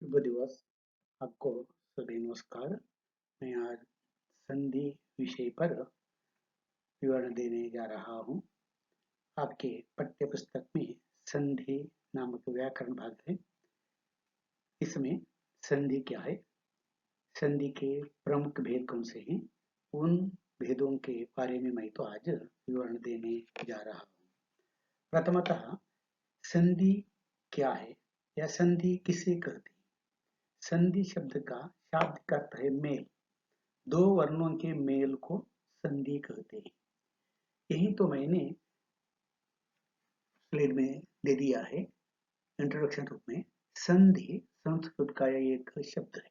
शुभ दिवस। आपको सभी नमस्कार। मैं आज संधि विषय पर विवरण देने जा रहा हूँ। आपके पाठ्य पुस्तक में संधि नामक व्याकरण भाग है। इसमें संधि क्या है, संधि के प्रमुख भेद कौन से हैं, उन भेदों के बारे में मैं तो आज विवरण देने जा रहा हूँ। प्रथमतः संधि क्या है या संधि किसे कहते हैं। संधि शब्द का शाब्दिक अर्थ है मेल। दो वर्णों के मेल को संधि कहते हैं। यही तो मैंने स्लाइड में दे दिया है इंट्रोडक्शन रूप में। संधि संस्कृत का एक शब्द है।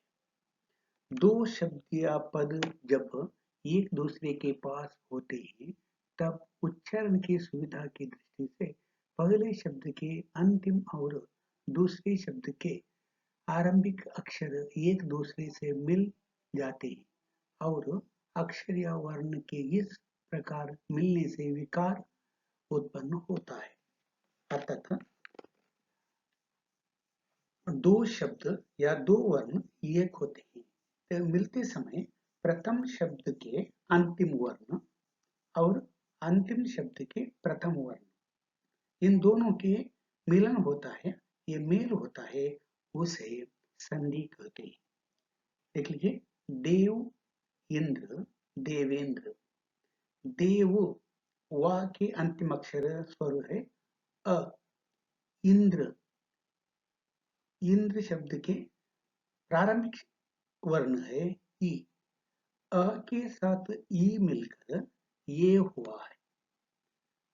दो शब्द या पद जब एक दूसरे के पास होते हैं तब उच्चारण की सुविधा की दृष्टि से पहले शब्द के अंतिम और दूसरे शब्द के आरंभिक अक्षर एक दूसरे से मिल जाते हैं और अक्षर या वर्ण के इस प्रकार मिलने से विकार उत्पन्न होता है। अर्थात दो शब्द या दो वर्ण एक होते हैं तो मिलते समय प्रथम शब्द के अंतिम वर्ण और अंतिम शब्द के प्रथम वर्ण, इन दोनों के मिलन होता है, ये मेल होता है, उसे संधि कहते हैं। देख लीजिए, देव, इंद्र, देवेंद्र। देव वा के अंतिम अक्षर स्वर है अ। इंद्र, इंद्र शब्द के प्रारंभिक वर्ण है ई। अ के साथ ई मिलकर ये हुआ है।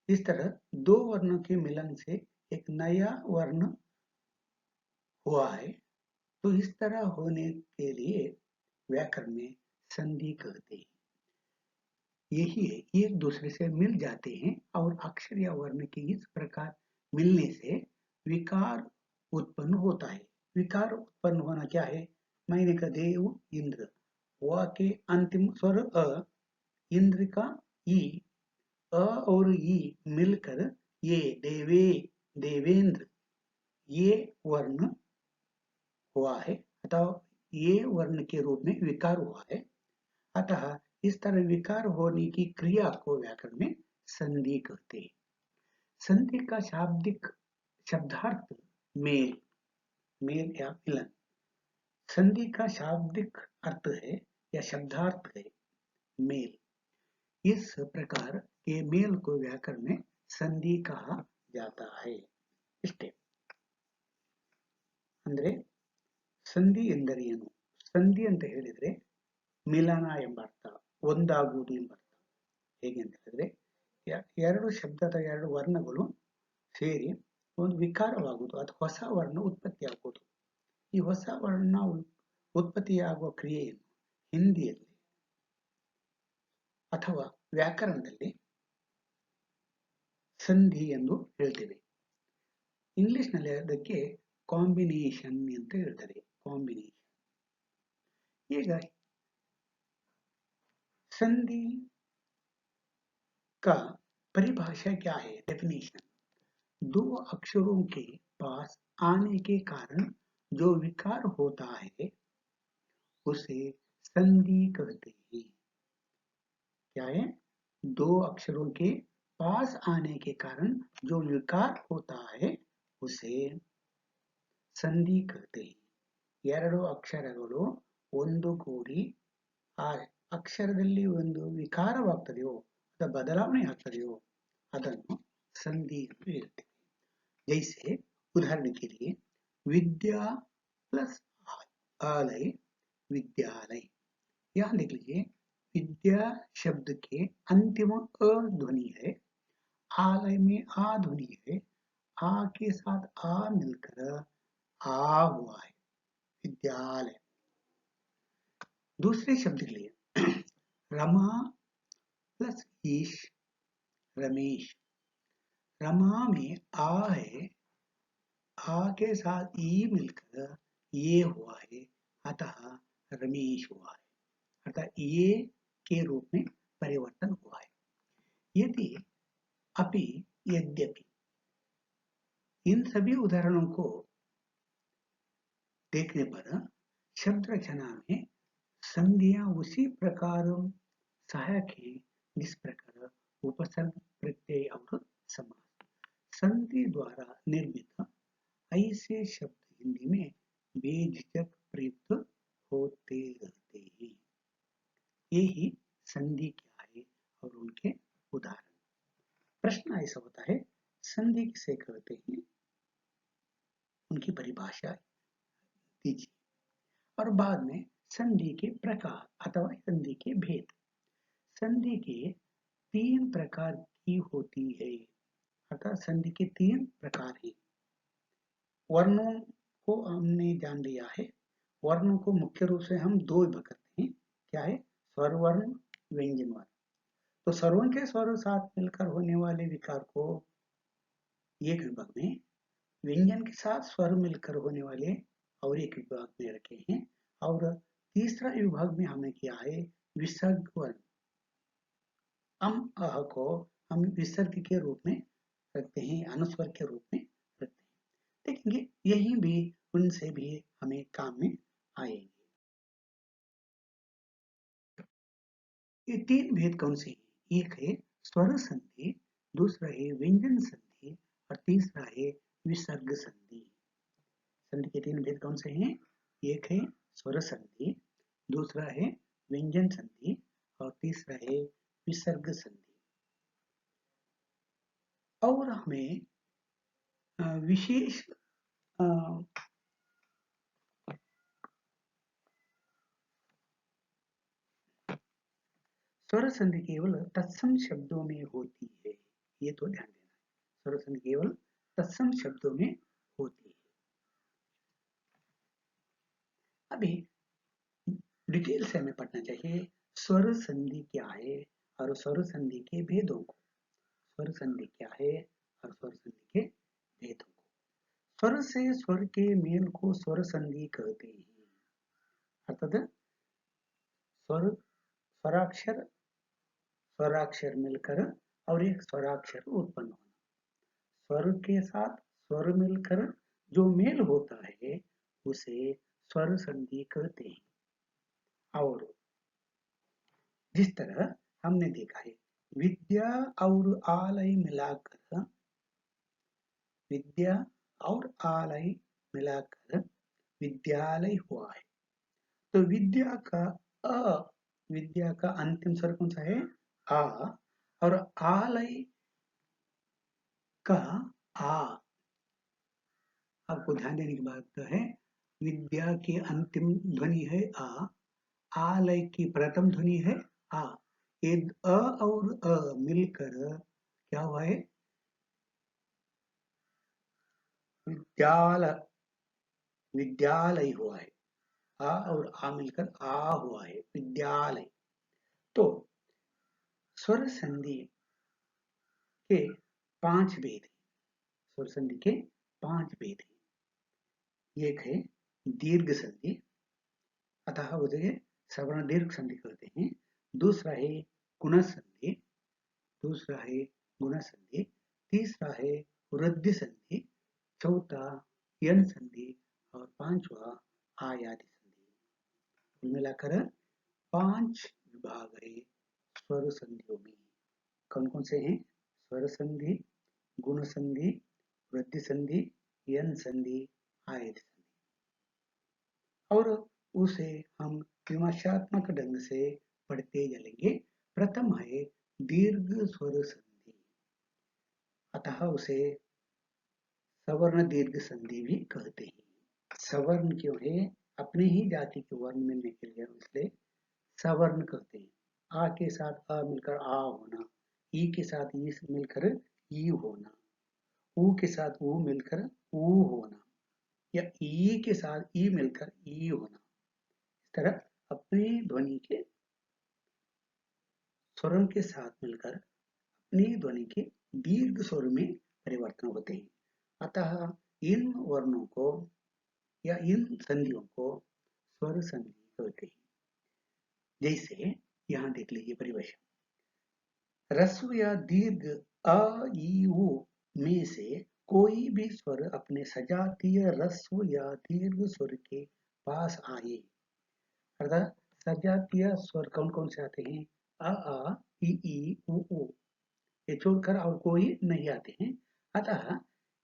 इस तरह दो वर्णों के मिलन से एक नया वर्ण हुआ है। तो इस तरह होने के लिए व्याकरण में संधि कहते हैं। यही है, एक दूसरे से मिल जाते हैं और अक्षर या वर्ण के इस प्रकार मिलने से विकार उत्पन्न होता है। विकार उत्पन्न होना क्या है, मैंने कहा देव इंद्र, व के अंतिम स्वर अ, इंद्र का ई, अ और ई मिलकर ये देवे, देवेंद्र, ये वर्ण हुआ है, अतः ये वर्ण के रूप में विकार हुआ है। अतः इस तरह विकार होने की क्रिया को व्याकरण में संधि कहते हैं। संधि का शाब्दिक शब्दार्थ मेल, मेल या मिलन। संधि का शाब्दिक अर्थ है या शब्दार्थ है मेल। इस प्रकार के मेल को व्याकरण में संधि कहा जाता है। ಇಷ್ಟೇ ಅಂದ್ರೆ ಸಂಧಿ ಎಂದರೇನು? ಸಂಧಿ ಅಂತ ಹೇಳಿದ್ರೆ ಮಿಲನ ಎಂಬ ಅರ್ಥ, ಒಂದಾಗುವುದು ಎಂಬ ಅರ್ಥ. ಹೇಗೆ ಅಂತ ಹೇಳಿದ್ರೆ ಎರಡು ಶಬ್ದದ ಎರಡು ವರ್ಣಗಳು ಸೇರಿ ಒಂದು ವಿಕಾರವಾಗುವುದು, ಅದು ಹೊಸ ವರ್ಣ ಉತ್ಪತ್ತಿಯಾಗುವುದು. ಈ ಹೊಸ ವರ್ಣ ಉತ್ಪತ್ತಿಯಾಗುವ ಕ್ರಿಯೆಯನ್ನು ಹಿಂದಿಯಲ್ಲಿ ಅಥವಾ ವ್ಯಾಕರಣದಲ್ಲಿ ಸಂಧಿ ಎಂದು ಹೇಳ್ತೇವೆ. ಇಂಗ್ಲಿಷ್ನಲ್ಲಿ ಅದಕ್ಕೆ ಕಾಂಬಿನೇಷನ್ ಅಂತ ಹೇಳ್ತಾರೆ. ಕಾಂಬಿನೇಷನ್. ಈಗ संधि का परिभाषा क्या है, डेफिनेशन? दो अक्षरों के पास आने के कारण जो विकार होता है उसे संधि कहते हैं. क्या है? दो अक्षरों के पास आने के कारण जो विकार होता है उसे ಸಂಧಿ कहते हैं. ಎರಡು ಅಕ್ಷರಗಳು ಒಂದುಗೂಡಿ ಆ ಅಕ್ಷರದಲ್ಲಿ ಒಂದು ವಿಕಾರವಾಗ್ತದೆಯೋ ಅಥವಾ ಬದಲಾವಣೆ ಆಗ್ತದೆಯೋ ಅದನ್ನು संधि ಎಂದು ಹೇಳ್ತೇವೆ. जैसे उदाहरण के लिए विद्या प्लस आलय, विद्यालय. यहाँ लिख लीजिए, विद्या शब्द के अंतिम अ ध्वनि है, आलय में आ ध्वनि है, आ के साथ आ मिलकर आ हुआ है, विद्यालय. दूसरे शब्द के लिए रमा प्लस ईश, रमेश. रमा में आ है, आ के साथ ई मिलकर ये हुआ है, अतः रमेश हुआ है, अतः ये के रूप में परिवर्तन हुआ है. यदि अपि, यद्यपि, इन सभी उदाहरणों को देखने पर शब्द रचना में संधियां उसी प्रकार सहायक है जिस प्रकार उपसर्ग, प्रत्यय और समास। संधि द्वारा निर्मित ऐसे शब्द हिंदी में बेझिझक प्रयुक्त होते रहते हैं। यही संधि क्या है और उनके उदाहरण। प्रश्न ऐसा होता है, संधि किसे कहते हैं, उनकी परिभाषा दीजिए। और बाद में संधि के प्रकार अथवा संधि के भेद। संधि के 3 प्रकार की होती है, अर्थात संधि के 3 प्रकार हैं। वर्णों को हमने जान लिया है। वर्णों को मुख्य रूप से हम 2 विभाग करते हैं। क्या है? स्वर वर्ण, व्यंजन वर्ण। तो स्वरों के स्वर साथ मिलकर होने वाले विकार को एक विभाग में, व्यंजन के साथ स्वर मिलकर होने वाले और एक विभाग में रखे हैं। और तीसरा विभाग में हमने किया है विसर्ग वर्ण। अह को हम विसर्ग के रूप में रखते हैं, अनुस्वर के रूप में रखते हैं। देखेंगे यही भी उनसे भी हमें काम में आएंगे। ये 3 भेद कौन से हैं? एक है स्वर संधि, दूसरा है व्यंजन संधि और तीसरा है विसर्ग संधि। संधि के 3 भेद कौन से हैं? एक है स्वर संधि, दूसरा है व्यंजन संधि और तीसरा है विसर्ग संधि। और हमें विशेष स्वर संधि केवल तत्सम शब्दों में होती है, ये तो ध्यान देना है। स्वर संधि केवल तत्सम शब्दों में होती है। अभी डिटेल से हमें पढ़ना चाहिए स्वर संधि क्या है और स्वर संधि के भेदों को। स्वर संधि क्या है और स्वर संधि के भेदों को। स्वर से स्वर के मेल को स्वर संधि कहते हैं। अर्थात स्वराक्षर स्वराक्षर मिलकर और एक स्वराक्षर उत्पन्न होना। स्वर के साथ स्वर मिलकर जो मेल होता है उसे स्वर संधि कहते हैं। और जिस तरह हमने देखा है, विद्या और आलय मिलाकर, विद्या और आलय मिलाकर विद्यालय हुआ है। तो विद्या का अंतिम स्वर कौन सा है? आ। और आलय का आ। आपको ध्यान देने की बात है, विद्या की अंतिम ध्वनि है आ, आलय की प्रथम ध्वनि है आ। ये अ और अ मिलकर क्या हुआ है? विद्यालय, विद्यालय हुआ है। आ और आ मिलकर आ हुआ है, विद्यालय। तो स्वर संधि के 5 भेद हैं। स्वर संधि के 5 भेद हैं। एक है दीर्घ संधि, अतः उसे सवर्ण दीर्घ संधि कहते हैं। दूसरा है गुण संधि, दूसरा है गुण संधि। तीसरा है वृद्धि संधि, चौथा यन संधि और पांचवा आयाति संधि। कुल मिलाकर 5 विभाग है स्वर संधियों में। कौन कौन से हैं? स्वर संधि, गुण संधि, वृद्धि संधि, यन संधि, आयत संधि। और उसे हम विमर्शात्मक ढंग से पढ़ते चलेंगे। प्रथम है दीर्घ स्वर संधि, अतः उसे सवर्ण दीर्घ संधि भी कहते हैं। सवर्ण क्यों है? अपने ही जाति के वर्ण मिलने के लिए इसलिए सवर्ण कहते हैं। आ के साथ आ मिलकर आ होना, ई के साथ ई मिलकर ई होना, ऊ के साथ ऊ मिलकर ऊ होना, या ई के साथ ई मिलकर ई होना। इस तरह अपनी ध्वनि के स्वरों के साथ मिलकर अपनी ध्वनि के दीर्घ स्वर में परिवर्तन होते हैं। अतः इन वर्णों को या इन संधियों को स्वर संधि कहते हैं। जैसे यहाँ देख लीजिए परिभाषा। ह्रस्व या दीर्घ अ ई उ में से कोई भी स्वर अपने सजातीय ह्रस्व या दीर्घ स्वर के पास आए, अर्थात सजातीय स्वर कौन कौन से आते हैं? आ ई उ ये छोड़कर और कोई नहीं आते हैं। अतः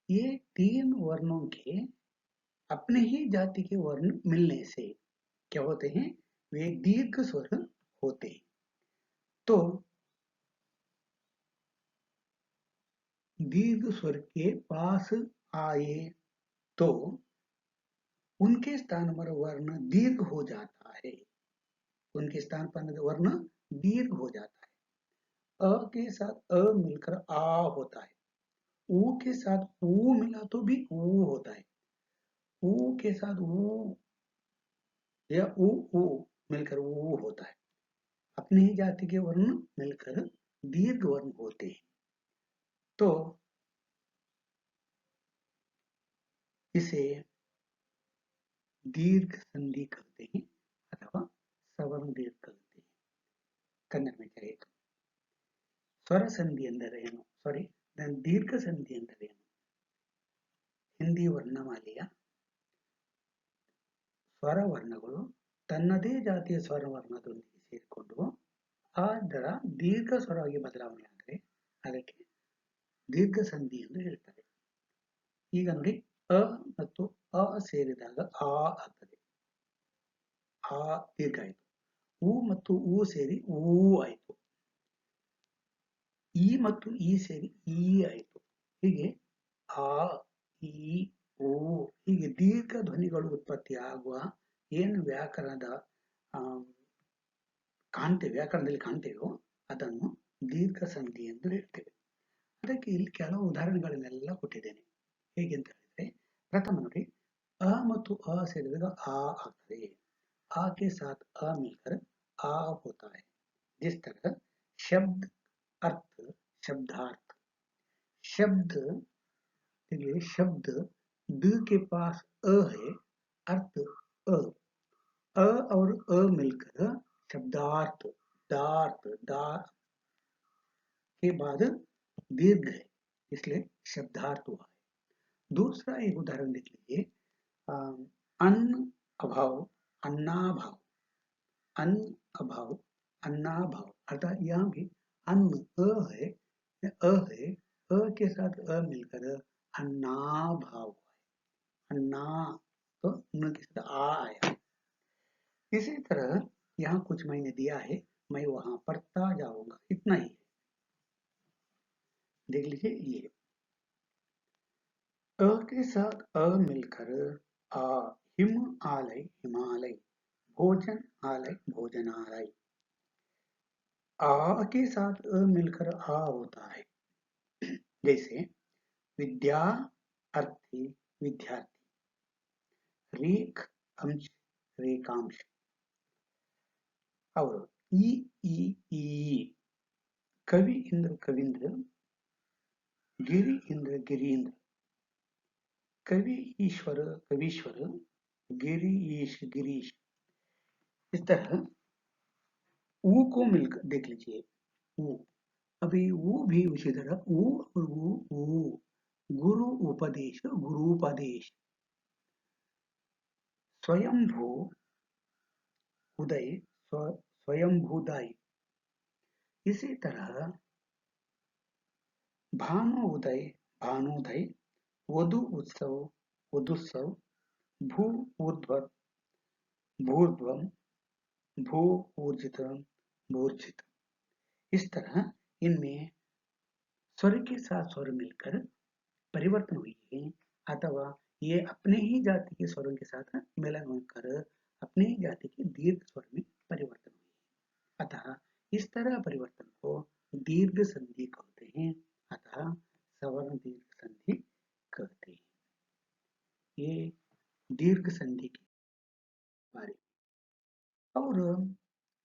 ये तीन वर्णों के अपने ही जाति के वर्ण मिलने से क्या होते हैं? वे दीर्घ स्वर होते हैं। तो दीर्घ स्वर के पास आए तो उनके स्थान पर वर्ण दीर्घ हो जाता है। उनके स्थान पर वर्ण दीर्घ हो जाता है। अ के साथ अ मिलकर आ होता है। ऊ के साथ ऊ मिला तो भी ऊ होता है। ऊ के साथ ऊ या ऊ मिलकर ऊ होता है। अपनी ही जाति के वर्ण मिलकर दीर्घ वर्ण होते हैं। तो इसे दीर्घ संधि कहते हैं अथवा सवर्ण दीर्घ कहते हैं कन्नड़ में कहे तो। ಸ್ವರ ಸಂಧಿ ಎಂದರೇನು? ದೀರ್ಘ ಸಂಧಿ ಎಂದರೇನು? ಹಿಂದಿ ವರ್ಣಮಾಲೆಯ ಸ್ವರವರ್ಣಗಳು ತನ್ನದೇ ಜಾತಿಯ ಸ್ವರವರ್ಣದೊಂದಿಗೆ ಸೇರಿಕೊಂಡು ಅದರ ದೀರ್ಘ ಸ್ವರವಾಗಿ ಬದಲಾವಣೆ ಆದರೆ ಅದಕ್ಕೆ ದೀರ್ಘ ಸಂಧಿ ಎಂದು ಹೇಳ್ತಾರೆ. ಈಗ ನೋಡಿ, ಅ ಮತ್ತು ಅ ಸೇರಿದಾಗ ಆ ಆಗ್ತದೆ, ಆ ದೀರ್ಘ ಆಯಿತು. ಉ ಮತ್ತು ಊ ಸೇರಿ ಊ ಆಯಿತು. ಈ ಮತ್ತು ಈ ಸೇರಿ ಈ ಆಯಿತು. ಹೀಗೆ ಆ ಈ ಓ ಹೀಗೆ ದೀರ್ಘ ಧ್ವನಿಗಳು ಉತ್ಪತ್ತಿ ಆಗುವ ಏನು ವ್ಯಾಕರಣದ ವ್ಯಾಕರಣದಲ್ಲಿ ಕಾಣ್ತೇವೋ ಅದನ್ನು ದೀರ್ಘ ಸಂಧಿ ಎಂದು ಹೇಳ್ತೇವೆ. ಅದಕ್ಕೆ ಇಲ್ಲಿ ಕೆಲವು ಉದಾಹರಣೆಗಳನ್ನೆಲ್ಲ ಕೊಟ್ಟಿದ್ದೇನೆ. ಹೇಗೆ ಅಂತ ಹೇಳಿದ್ರೆ, ಪ್ರಥಮ ನೋಡಿ, ಅ ಮತ್ತು ಅ ಸೇರಿದಾಗ ಆ ಆಗ್ತದೆ. आ के साथ अ मिलकर आ होता है. जिस तरह शब्द अर्थ शब्दार्थ, शब्द शब्द द के पास अ है, अर्थ अ और अ मिलकर शब्दार्थ दार्थ दार के बाद दीर्घ है, इसलिए शब्दार्थ हुआ है. दूसरा एक उदाहरण देख लीजिए, अन्न अभाव अन्नाभाव, अन्न अभाव अन्नाभाव, अर्थात यहाँ भी अन्न अ है, अ के साथ अ मिलकर अन्नाभाव है. अन्ना तो न के साथ आ आया. इसी तरह यहाँ कुछ मैंने दिया है, मैं वहां पढ़ता जाऊंगा, इतना ही है. देख लीजिए, ये अ के साथ अ मिलकर आ, हिम आलय हिमालय, भोजन आलय भोजनालय. आ के साथ अ मिलकर आ होता है. जैसे विद्या अर्थी विद्यार्थी, रेख अंश रेखांश. और ई कवि इंद्र कविंद्र, गिरि इंद्र गिरीन्द्र, कवि ईश्वर कवीश्वर, गिरी ईश गिरीश. इस तरह ऊ को मिलकर देख लीजिए, ऊ अभी ऊ भी उसी तरह ऊ और ऊ गुरु उपदेश गुरुपदेश. स्वयंभू उदय स्वयंभूदाय. इसी तरह भानु उदय भानुदय, वधु उत्सव वधुत्सव, भू ऊर्ध्व भूर्ध्वम, भू ऊर्जित भूर्जित. इस तरह इनमें स्वर के साथ स्वर मिलकर परिवर्तन हुई है, अथवा ये अपने ही जाति के स्वरों के साथ मिलन होकर अपने ही जाति के दीर्घ स्वर में परिवर्तन हुई है. अतः इस तरह परिवर्तन को दीर्घ संधि कहते हैं, अतः सवर्ण दीर्घ संधि कहते हैं. ये दीर्घ संधि के बारे में. और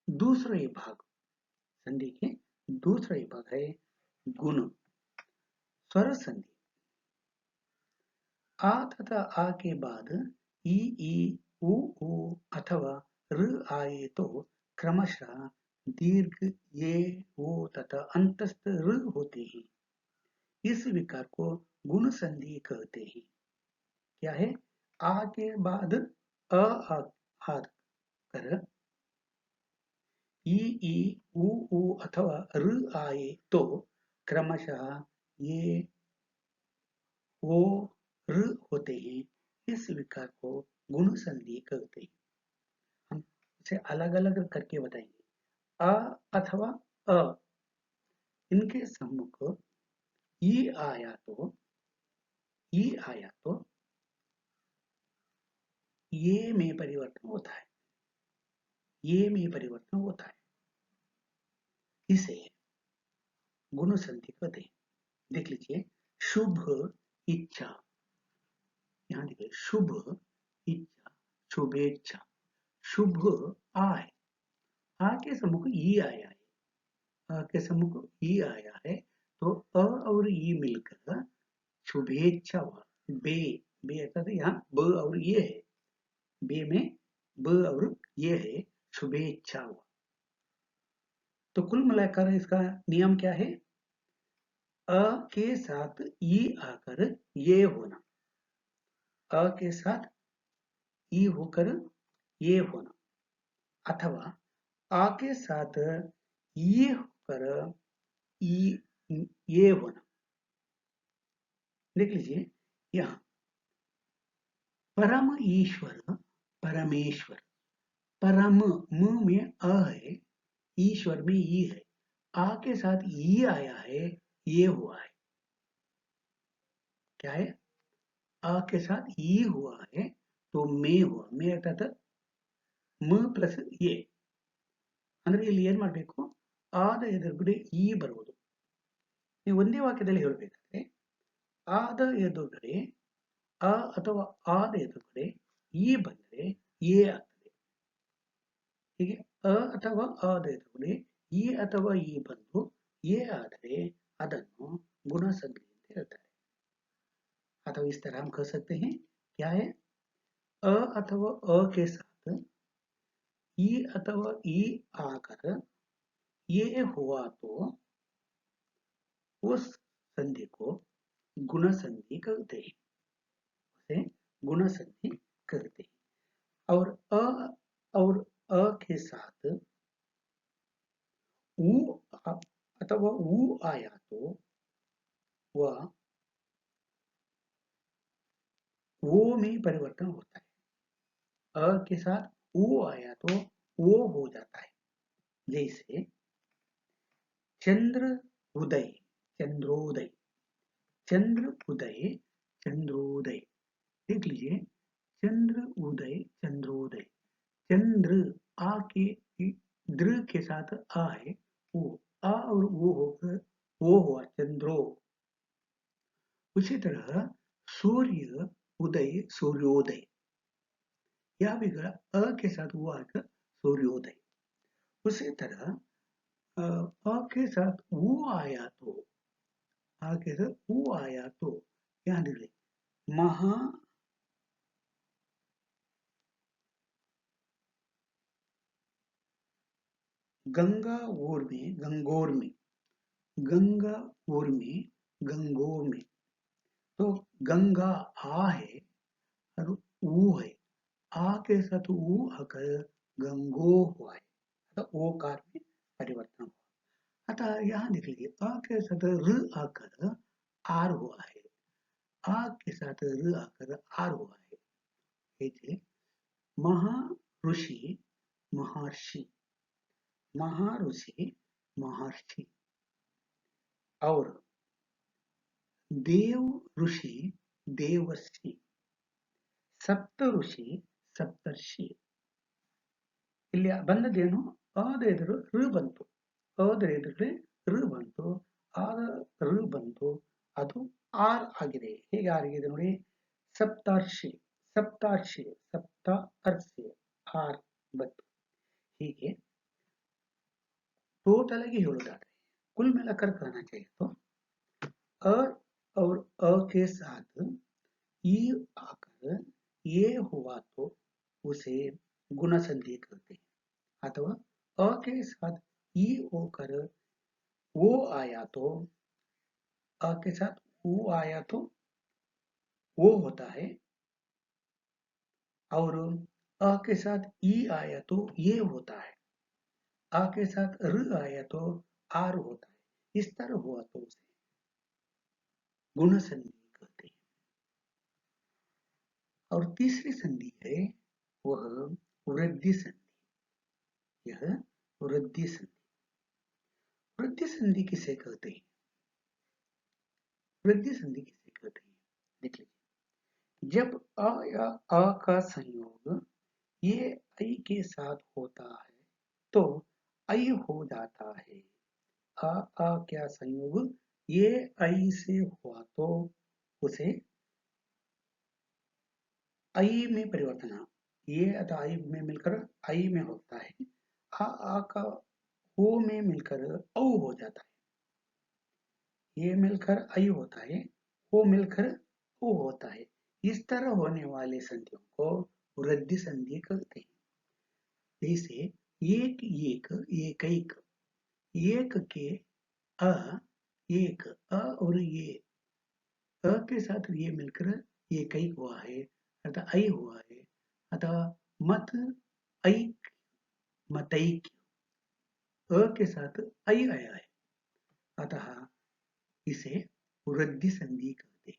दूसरा भाग, संधि के दूसरा भाग है गुण. स्वर संधि. आ तथा आ के बाद ई उ अथवा र आए तो क्रमशः दीर्घ ये ओ तथा अंतस्थ र होते हैं. इस विकार को गुण संधि कहते हैं। क्या है? आ के बाद आद कर ई उ अथवा ऋ आए तो क्रमशः ये वो ऋ होते हैं। इस विकार को गुण संधि कहते हैं। हम इसे अलग अलग करके बताएंगे। अ अथवा अ, इनके सम्मुख ई आया तो ये में परिवर्तन होता है। ये में परिवर्तन होता है, इसे गुण संधि कहते हैं। देख लीजिए, शुभ इच्छा, यहाँ देखिए शुभ इच्छा, शुभेच्छा, शुभ आय, आ के सम्मुख ई आया है, आ के सम्मुख ई आया है, तो अ और ई मिलकर शुभेच्छा हुआ। बे बे अर्थात यहाँ ब और ये है, बे में ब और ये है, शुभेच्छा हुआ। तो कुल मिलाकर इसका नियम क्या है? अ के साथ ई आकर ये होना, अ के साथ ई होकर ये होना, अथवा आ के साथ ये होकर ई ये होना। देख लीजिए, यहाँ परम ईश्वर, परमेश्वर, परम म में अ है, ईश्वर में ई है, आ के साथ ई आया है, ये हुआ है। क्या है? आ के साथ ई हुआ है तो मे हुआ, मे अर्थात म ಪ್ಲಸ್ ಎ, ಅಂದ್ರೆ ಇಲ್ಲಿ ಏನ್ ಮಾಡಬೇಕು? ಆದ ಎದುರುಗಡೆ ಈ ಬರುವುದು. ನೀವು ಒಂದೇ ವಾಕ್ಯದಲ್ಲಿ ಹೇಳಬೇಕಾದ್ರೆ ಆದ ಎದುರುಗಡೆ ಅ ಅಥವಾ ಆದ ಎದುರುಗಡೆ ಈ ಬಂದರೆ ಎ ಆಗ್ತದೆ. ಹೀಗೆ ಅ ಅಥವಾ ಆದ ಎದುರುಗಡೆ ಈ ಅಥವಾ ಈ ಬಂದು ಎ ಆದರೆ ಅದನ್ನು ಗುಣಸಂಧಿ ಅಂತ ಹೇಳ್ತಾರೆ. अथवा इस तरह हम कह सकते हैं, क्या है? अ अथवा अ के साथ ई अथवा ई आकर ये हुआ तो उस संधि को गुण संधि कहते हैं। उसे गुण संधि कहते हैं। और अ के साथ ऊ अथवा ऊ आया तो वह वो में परिवर्तन होता है। अ के साथ ऊ आया तो वो हो जाता है। जैसे चंद्र उदय, चंद्रोदय, चंद्र उदय, चंद्रोदय। देख लीजिए, चंद्र उदय, चंद्रोदय, चंद्र आ के द्र के साथ आ है, वो आ और वो होकर वो हुआ चंद्रो। उसी तरह सूर्य उदय, सूर्योदय, यह भी अ के साथ वो आकर सूर्योदय। उसी तरह अ के साथ वो आया तो, आ के साथ वो आया तो, यहाँ देख लीजिए, महा गंगा ओर में, गंगोर में, गंगा ओर में, गंगोर में, तो गंगा आ है और ऊ है, आ के साथ ऊ आकर गंगो हुआ है, अतः ओकार में परिवर्तन हुआ। अतः यहाँ देख लीजिए, अ के साथ र आकर आर हुआ है, आ के साथ र आकर आर हुआ है। जैसे महर्षि, महर्षि, महर्षि, महर्षि, और देव ऋषि, देवर्षि, सप्त ऋषि, सप्तर्षि। ಇಲ್ಲಿ ಬಂದದ್ದೇನು? ಅದ ಎದುರು ಋ ಬಂತು, ಅದ ಎದುರು ಋ ಬಂತು, ಆದ ಋ ಬಂತು, ಅದು ಆರ್ ಆಗಿದೆ. ಹೇಗೆ ಆಗಿದೆ ನೋಡಿ, ಸಪ್ತಾರ್ಷಿ, ಸಪ್ತಾರ್ಷಿ, ಸಪ್ತ ಅರ್ಷಿ, ಆರ್ ಬಂತು. ಹೀಗೆ टोटल आगे ಹೇಳುವುದಾದ್ರೆ कुल मिलाकर कहना चाहिए तो अ और अ के साथ ई आकर ये हुआ तो उसे गुण संधि कहते हैं। अथवा अ के साथ ई होकर वो आया तो अ के साथ ऊ आया तो वो होता है, और अ के साथ ई आया तो ये होता है, आ के साथ र आया तो आर होता है। इस तरह हुआ तो उसे गुण संधि कहते हैं। और तीसरी संधि है वह वृद्धि संधि। यह वृद्धि संधि। वृद्धि संधि किसे कहते हैं? वृद्धि संधि किसे कहते हैं? देख लीजिए, जब अ या अ का संयोग ये ऐ के साथ होता है तो ऐ हो जाता है। अ अ क्या संयोग ये ऐ से हुआ तो उसे ऐ में परिवर्तन, ये अतः ऐ में मिलकर ऐ में होता है। आ का ओ में मिलकर औ हो जाता है। ये मिलकर ऐ होता है, ओ मिलकर ओ होता है। इस तरह होने वाले संधियों को वृद्धि संधि कहते हैं। जैसे एक एक एकैक, एक के अ, एक अ और ये अ के साथ ये मिलकर एकैक हुआ है, अतः ऐ हुआ है। अतः मत ऐक मतैक, अ के साथ ऐ आया है, अतः इसे वृद्धि संधि कहते हैं।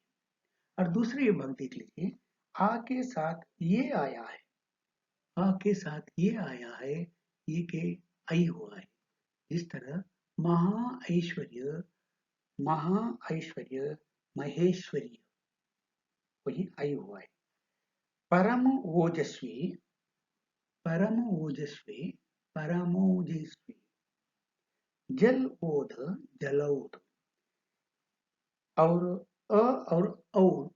और दूसरी विभाग देख लीजिए, आ के साथ ये आया है, आ के साथ ये आया है, ये के ऐ हुआ है। इस तरह महा ऐश्वर्य, महा ऐश्वर्य, महेश्वरी, वही ऐ हुआ है। परम ओजस्वी, परम ओजस्वी, परमोजस्वी, जल ओध, जलौध, और अ और औ,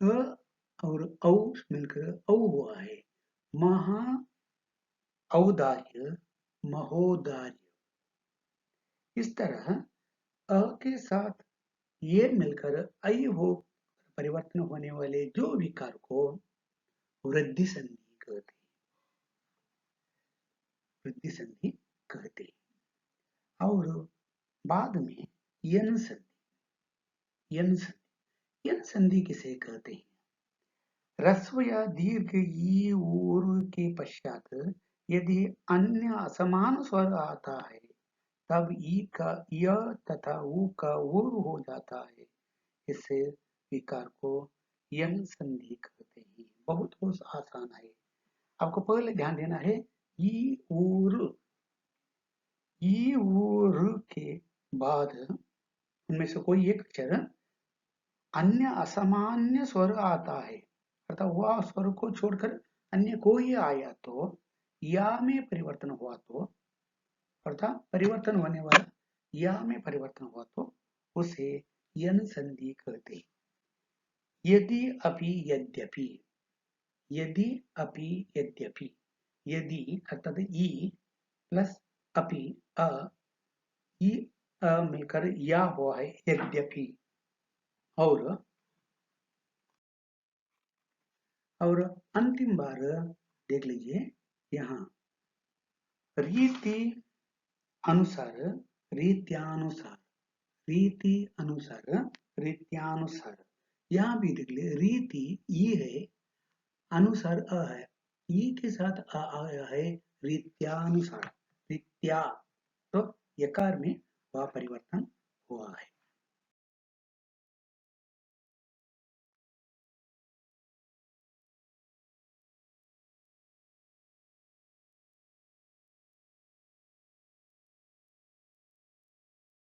अ और औ मिलकर औ हुआ है। महा औदार्य, महोदार्य। इस तरह अ के साथ ये मिलकर ऐ हो परिवर्तन होने वाले जो विकार को वृद्धि संधि कहते हैं। वृद्धि संधि कहते हैं। और बाद में यन संधि, यन संधि, यन संधि किसे कहते हैं? ह्रस्व या दीर्घ ई ऊर के पश्चात यदि अन्य असमान स्वर आता है तब ई का य तथा ऊ का उर हो जाता है। इससे विकार को यन संधि कहते हैं। बहुत बहुत आसान है। आपको पहले ध्यान देना है ई ऊर के बाद उनमें से कोई एक अक्षर अन्य असामान्य स्वर आता है, अर्थात वह स्वर को छोड़कर अन्य कोई आया तो, या में परिवर्तन हुआ तो, अर्थात परिवर्तन होने वाला या में परिवर्तन हुआ तो उसे यन संधि कहते हैं। यदि अपि यद्यपि, यदि अपि यद्यपि, यदि अर्थात ई प्लस अपि अ, ई मिलकर या हुआ है यद्यपि। और अंतिम बार देख लीजिए, यहाँ रीति अनुसार, रीत्यानुसार, रीति अनुसार, रीत्यानुसार। यहाँ भी देख लीजिए, रीति ई है, अनुसार अ है, ई के साथ आ आया है रीत्यानुसार, रीत्या, तो यकार में वह परिवर्तन हुआ है।